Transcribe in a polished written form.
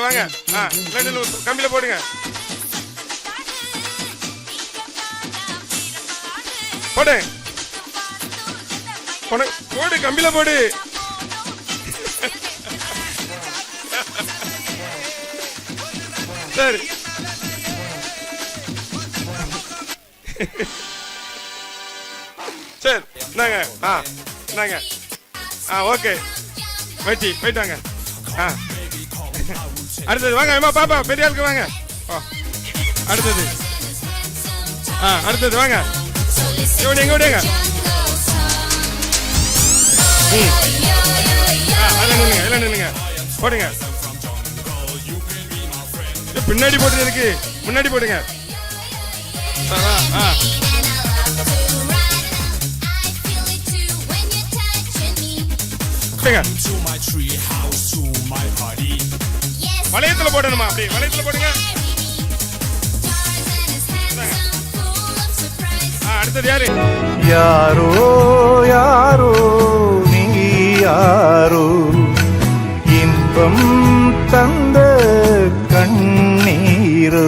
வாங்க. கம்பியில போடுங்க. போடு போடு கம்பியில போடு. சரி சரி நாங்க நாங்க ஓகே வெயிட்டி போயிட்டாங்க. அடுத்தது வாங்க அம்மா பாப்பா பெரிய ஆளுக்கு வாங்க. அடுத்தது அடுத்தது வாங்க. எங்க விடுங்க. எல்லாம் நின்னுங்க போடுங்க. பின்னாடி போட்டு இருக்கு முன்னாடி போடுங்க. வளையத்துல போடணுமா? அப்படி வளையத்துல போடுங்க. அடுத்தது யாரு? யாரோ யாரோ நீ யாரோ இன்பம் தந்த கண்ணீரோ